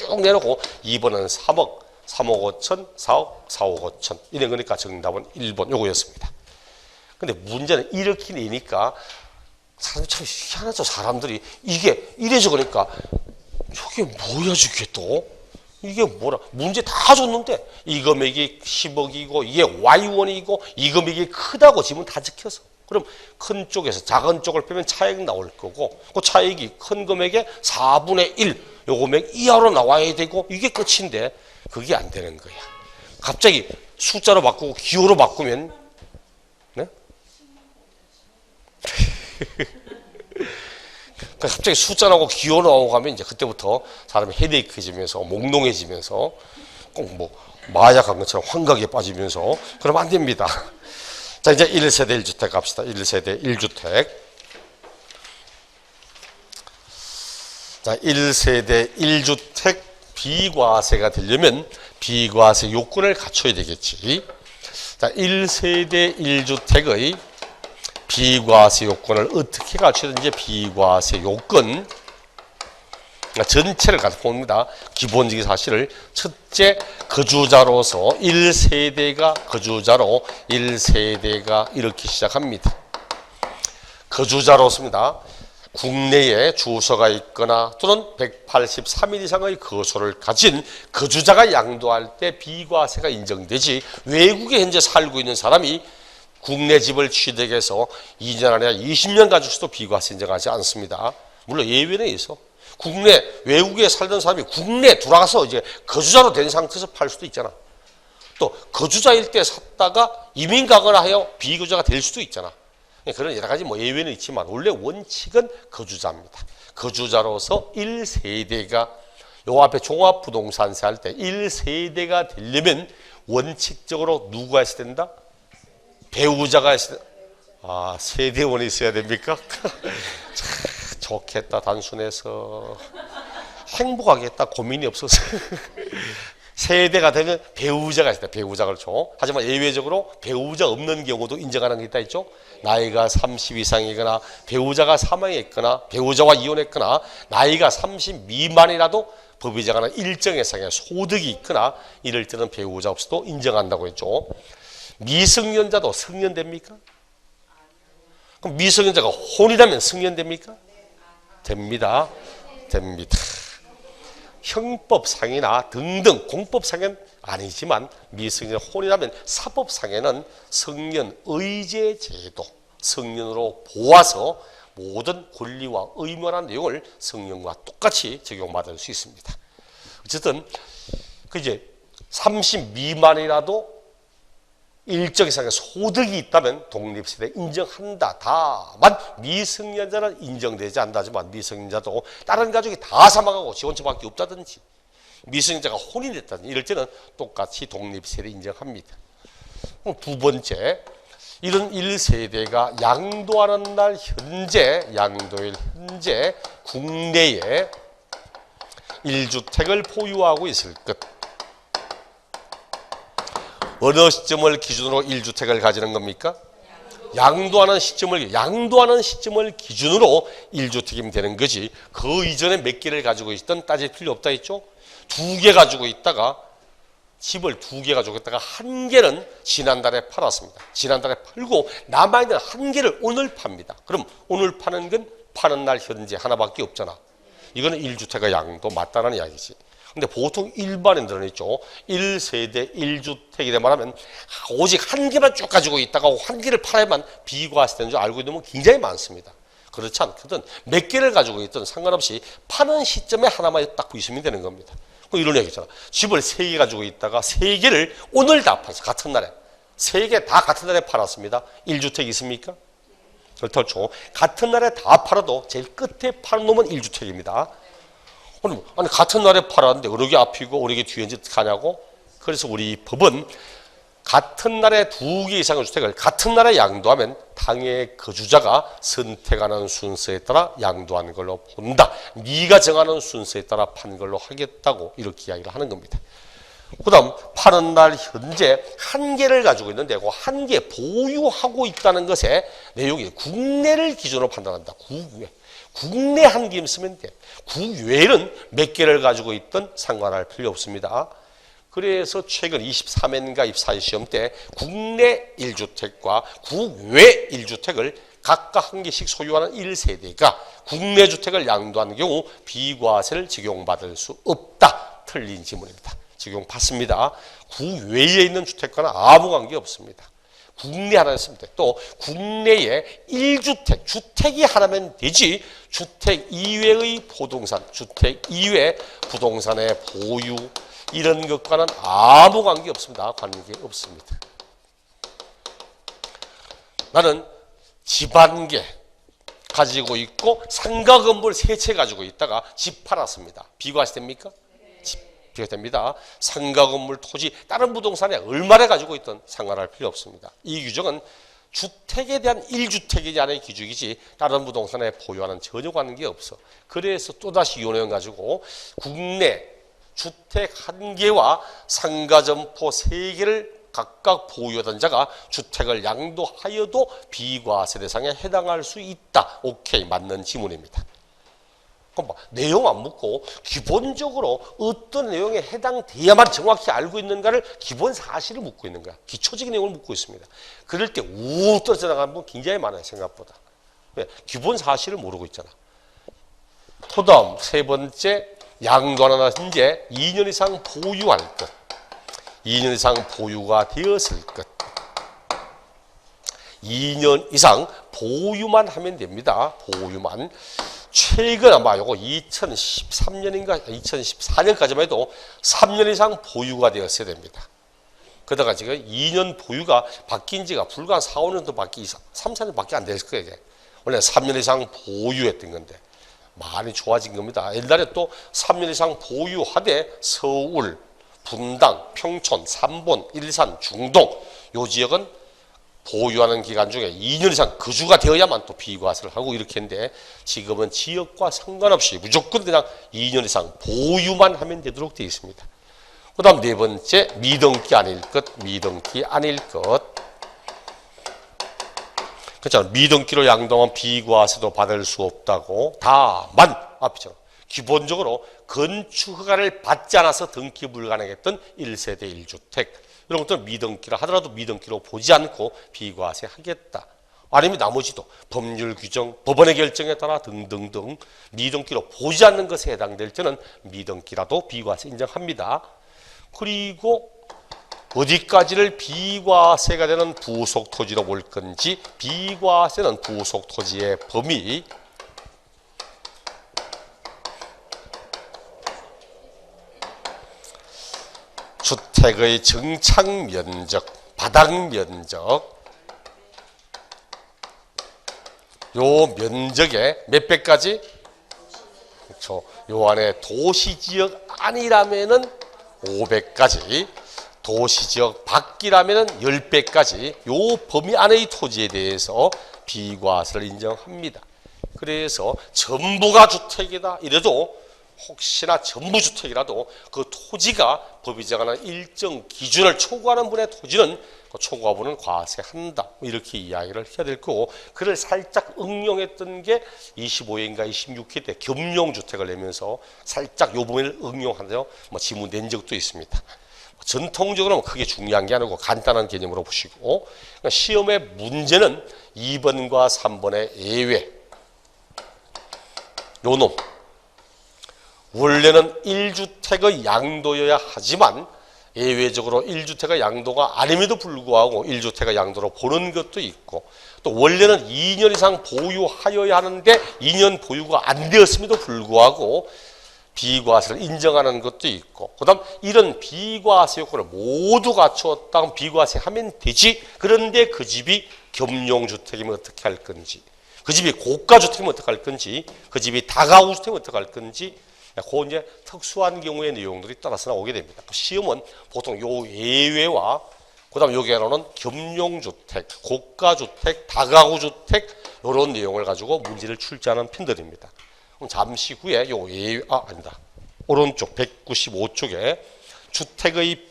쭉 내놓고 2번은 3억 5천, 4억 5천 이런 거니까 정답은 1번 요거였습니다. 근데 문제는 이렇게 내니까 사람이 참 희한하죠. 사람들이 이게 이래 적으니까 저게 뭐야 저게 또? 이게 뭐라? 문제 다 줬는데 이 금액이 10억이고 이게 Y원이고 이 금액이 크다고 지문 다 적혀서. 그럼 큰 쪽에서 작은 쪽을 빼면 차액 나올 거고 그 차액이 큰 금액의 4분의 1 요 금액 이하로 나와야 되고 이게 끝인데 그게 안 되는 거야. 갑자기 숫자로 바꾸고 기호로 바꾸면 네? 갑자기 숫자 나오고 기호 나오고 하면 이제 그때부터 사람이 헤데이크해지면서 몽롱해지면서 꼭 뭐 마약한 것처럼 환각에 빠지면서 그러면 안 됩니다. 자, 이제 1세대 1주택 갑시다. 1세대 1주택. 자, 1세대 1주택 비과세가 되려면 비과세 요건을 갖춰야 되겠지. 자, 1세대 1주택의 비과세 요건을 어떻게 갖춰야 되는지 비과세 요건 전체를 갖고 봅니다. 기본적인 사실을 첫째 거주자로서 1세대가 거주자로 1세대가 이렇게 시작합니다. 거주자로서입니다. 국내에 주소가 있거나 또는 183일 이상의 거소를 가진 거주자가 양도할 때 비과세가 인정되지 외국에 현재 살고 있는 사람이 국내 집을 취득해서 2년 안에 20년 가지고서도 비과세 인정하지 않습니다. 물론 예외는 있어. 국내 외국에 살던 사람이 국내에 들어가서 이제 거주자로 된 상태에서 팔 수도 있잖아. 또 거주자일 때 샀다가 이민 가거나 하여 비거주자가 될 수도 있잖아. 그런 여러 가지 뭐 예외는 있지만 원래 원칙은 거주자입니다. 거주자로서 1세대가 요 앞에 종합부동산세 할 때 1세대가 되려면 원칙적으로 누가 있어야 된다? 배우자가 있어야 된다. 아, 세대원이 있어야 됩니까? 좋겠다. 단순해서 행복하겠다. 고민이 없어서 세대가 되면 배우자가 있다. 배우자가 그렇죠. 하지만 예외적으로 배우자 없는 경우도 인정하는 게 있다 있죠. 나이가 30 이상이거나 배우자가 사망했거나 배우자와 이혼했거나 나이가 30 미만이라도 법이 정하는 일정 이상의 소득이 있거나 이럴 때는 배우자 없어도 인정한다고 했죠. 미성년자도 성년됩니까? 그럼 미성년자가 혼이라면 성년됩니까? 됩니다. 됩니다. 형법상이나 등등 공법상은 아니지만 미성년 혼이라면 사법상에는 성년 의제 제도, 성년으로 보아서 모든 권리와 의무란 내용을 성년과 똑같이 적용받을 수 있습니다. 어쨌든 그 이제 30 미만이라도 일정 이상의 소득이 있다면 독립세대 인정한다. 다만 미성년자는 인정되지 않다지만 미성년자도 다른 가족이 다 사망하고 지 혼자밖에 없다든지 미성년자가 혼이 됐다든지 이럴 때는 똑같이 독립세대 인정합니다. 두 번째, 이런 1세대가 양도하는 날 양도일 현재 국내에 1주택을 보유하고 있을 것. 어느 시점을 기준으로 1주택을 가지는 겁니까? 양도하는 시점을 기준으로 1주택이면 되는 거지. 그 이전에 몇 개를 가지고 있던 따질 필요 없다 했죠. 2개 가지고 있다가 집을 2개 가지고 있다가 1개는 지난달에 팔았습니다. 지난달에 팔고 남아있는 1개를 오늘 팝니다. 그럼 오늘 파는 건 파는 날 현재 하나밖에 없잖아. 이거는 1주택의 양도 맞다는 이야기지. 근데 보통 일반인들은 있죠. 1세대 1주택이라 말하면 오직 1개만 쭉 가지고 있다가 1개를 팔아야만 비과세되는 줄 알고 있는 분 굉장히 많습니다. 그렇지 않거든. 몇 개를 가지고 있든 상관없이 파는 시점에 하나만 딱 있으면 되는 겁니다. 이런 얘기잖아. 집을 3개 가지고 있다가 3개를 오늘 다 팔았어. 같은 날에. 3개 다 같은 날에 팔았습니다. 1주택 있습니까? 그렇죠. 같은 날에 다 팔아도 제일 끝에 파는 놈은 1주택입니다. 아니 같은 날에 팔았는데 어느 게 앞이고 어느 게 뒤인지 어떻게 하냐고? 그래서 우리 법은 같은 날에 2개 이상의 주택을 같은 날에 양도하면 당해 거주자가 선택하는 순서에 따라 양도하는 걸로 본다. 네가 정하는 순서에 따라 판 걸로 하겠다고 이렇게 이야기를 하는 겁니다. 그 다음 파는 날 현재 1개를 가지고 있는데 그 1개 보유하고 있다는 것에 내용이 국내를 기준으로 판단한다. 국외. 국내 1개 쓰면 돼. 국외는 몇 개를 가지고 있든 상관할 필요 없습니다. 그래서 최근 23년가 입사시험 때 국내 1주택과 국외 1주택을 각각 1개씩 소유하는 1세대가 국내 주택을 양도하는 경우 비과세를 적용받을 수 없다. 틀린 지문입니다. 적용받습니다. 국외에 있는 주택과는 아무 관계 없습니다. 국내 하나 있습니다. 또 국내에 1주택, 주택이 하나면 되지 주택 이외의 부동산, 주택 이외 부동산의 보유 이런 것과는 아무 관계 없습니다. 관계 없습니다. 나는 집 1개 가지고 있고 상가 건물 3채 가지고 있다가 집 팔았습니다. 비과세 됩니까? 됩니다. 상가 건물 토지 다른 부동산에 얼마나 가지고 있든 상관할 필요 없습니다. 이 규정은 주택에 대한 1주택이냐의 기준이지 다른 부동산에 보유하는 전혀 관계 없어. 그래서 또다시 이 내용 가지고 국내 주택 1개와 상가 점포 3개를 각각 보유하던 자가 주택을 양도하여도 비과세 대상에 해당할 수 있다. 오케이, 맞는 지문입니다. 그럼 내용 안 묻고 기본적으로 어떤 내용에 해당돼야만 정확히 알고 있는가를 기본 사실을 묻고 있는 거야. 기초적인 내용을 묻고 있습니다. 그럴 때 우욱 떨어져 나가는 분 굉장히 많아요. 생각보다. 왜? 기본 사실을 모르고 있잖아. 그 다음 3번째 양도하는 현재 2년 이상 보유할 것. 2년 이상 보유가 되었을 것. 2년 이상 보유만 하면 됩니다. 보유만. 최근 아마 요거 2013년인가 2014년까지만 해도 3년 이상 보유가 되었어야 됩니다. 그러다가 지금 2년 보유가 바뀐 지가 불과 4, 5년도 밖에 3, 4년 밖에 안 됐을 거예요. 원래 3년 이상 보유했던 건데 많이 좋아진 겁니다. 옛날에 또 3년 이상 보유하되 서울, 분당, 평촌, 삼본, 일산, 중동 요 지역은 보유하는 기간 중에 2년 이상 거주가 되어야만 또 비과세를 하고 이렇게 했는데 지금은 지역과 상관없이 무조건 그냥 2년 이상 보유만 하면 되도록 되어 있습니다. 그 다음 4번째 미등기 아닐 것, 미등기 아닐 것. 그렇잖아. 미등기로 양도하면 비과세도 받을 수 없다고. 다만 앞이죠. 기본적으로 건축 허가를 받지 않아서 등기 불가능했던 1세대 1주택 이런 것들은 미등기라 하더라도 미등기로 보지 않고 비과세 하겠다. 아니면 나머지도 법률 규정, 법원의 결정에 따라 등등등 미등기로 보지 않는 것에 해당될 때는 미등기라도 비과세 인정합니다. 그리고 어디까지를 비과세가 되는 부속 토지로 볼 건지 비과세는 부속 토지의 범위 주택의 정착 면적, 바닥 면적 요 면적의 몇 배까지? 그렇죠. 요 안에 도시지역 아니라면은 500까지 도시지역 밖이라면은 10배까지 요 범위 안의 토지에 대해서 비과세를 인정합니다. 그래서 전부가 주택이다 이래도 혹시나 전부주택이라도 그 토지가 법이 정하는 일정 기준을 초과하는 분의 토지는 그 초과분은 과세한다. 이렇게 이야기를 해야 될 거고 그를 살짝 응용했던 게 25회인가 26회 때 겸용주택을 내면서 살짝 요 부분을 응용하는데요. 지문 낸 적도 있습니다. 전통적으로는 크게 중요한 게 아니고 간단한 개념으로 보시고, 그러니까 시험의 문제는 2번과 3번의 예외, 요 놈. 원래는 1주택의 양도여야 하지만 예외적으로 1주택의 양도가 아님에도 불구하고 1주택의 양도로 보는 것도 있고, 또 원래는 2년 이상 보유하여야 하는데 2년 보유가 안 되었음에도 불구하고 비과세를 인정하는 것도 있고, 그 다음 이런 비과세 요건을 모두 갖추었다 비과세 하면 되지. 그런데 그 집이 겸용주택이면 어떻게 할 건지, 그 집이 고가주택이면 어떻게 할 건지, 그 집이 다가구주택이면 어떻게 할 건지, 그 이제 특수한 경우의 내용들이 따라서 나오게 됩니다. 시험은 보통 요 예외와 그다음 여기에 나오는 겸용주택, 고가주택, 다가구주택 이런 내용을 가지고 문제를 출제하는 편들입니다. 그럼 잠시 후에 요 예외 아니다. 오른쪽 195쪽에 주택의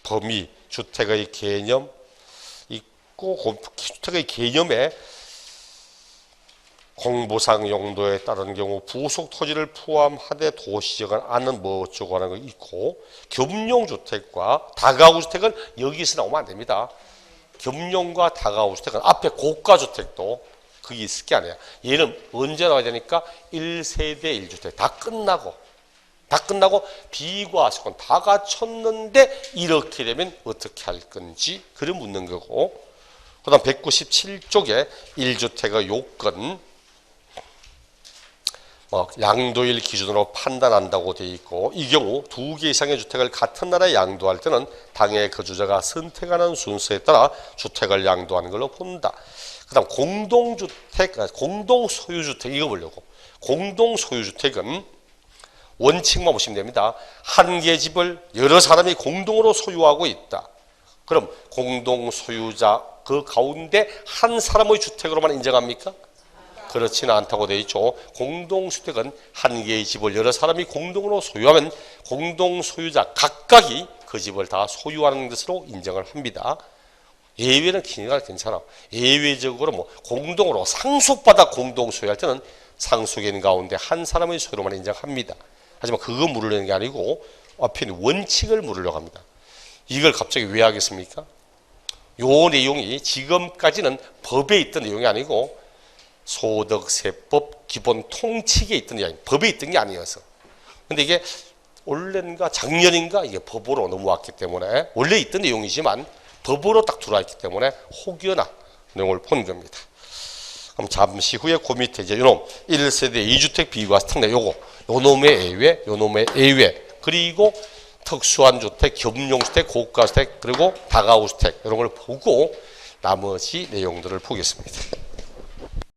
범위, 주택의 개념 있고 그 주택의 개념에 공부상 용도에 따른 경우 부속 토지를 포함하되 도시적은 않은 뭐 어쩌고 하는 거 있고, 겸용주택과 다가구주택은 여기서 나오면 안 됩니다. 겸용과 다가구주택은 앞에 고가주택도 그게 있을 게 아니야. 얘는 언제 나와야 되니까 1세대 1주택 다 끝나고 비과세권 다 갖췄는데 이렇게 되면 어떻게 할 건지 그를 묻는 거고, 그 다음 197쪽에 1주택의 요건 양도일 기준으로 판단한다고 되어 있고, 이 경우 2개 이상의 주택을 같은 나라에 양도할 때는 당해 거주자가 선택하는 순서에 따라 주택을 양도하는 걸로 본다. 그 다음 공동주택, 공동소유주택 이거 보려고. 공동소유주택은 원칙만 보시면 됩니다. 한 개 집을 여러 사람이 공동으로 소유하고 있다. 그럼 공동소유자 그 가운데 한 사람의 주택으로만 인정합니까? 그렇지는 않다고 되어 있죠. 공동주택은 한 개의 집을 여러 사람이 공동으로 소유하면 공동소유자 각각이 그 집을 다 소유하는 것으로 인정을 합니다. 예외는 괜찮아. 예외적으로 뭐 공동으로 상속받아 공동 소유할 때는 상속인 가운데 한 사람의 소유로만 인정합니다. 하지만 그거 물으려는 게 아니고 앞에 있는 원칙을 물으려고 합니다. 이걸 갑자기 왜 하겠습니까? 요 내용이 지금까지는 법에 있던 내용이 아니고 소득세법 기본 통칙에 있던 내용이 법에 있던 게 아니어서. 근데 이게 올해인가 작년인가 이게 법으로 넘어왔기 때문에 원래 있던 내용이지만 법으로 딱 들어와 있기 때문에 혹여나 내용을 본 겁니다. 그럼 잠시 후에 그 밑에 이제 요놈 1세대 2주택 비과세 특례 요거 요놈의 예외, 요놈의 예외, 그리고 특수한 주택, 겸용주택, 고가주택, 그리고 다가구주택 이런 걸 보고 나머지 내용들을 보겠습니다.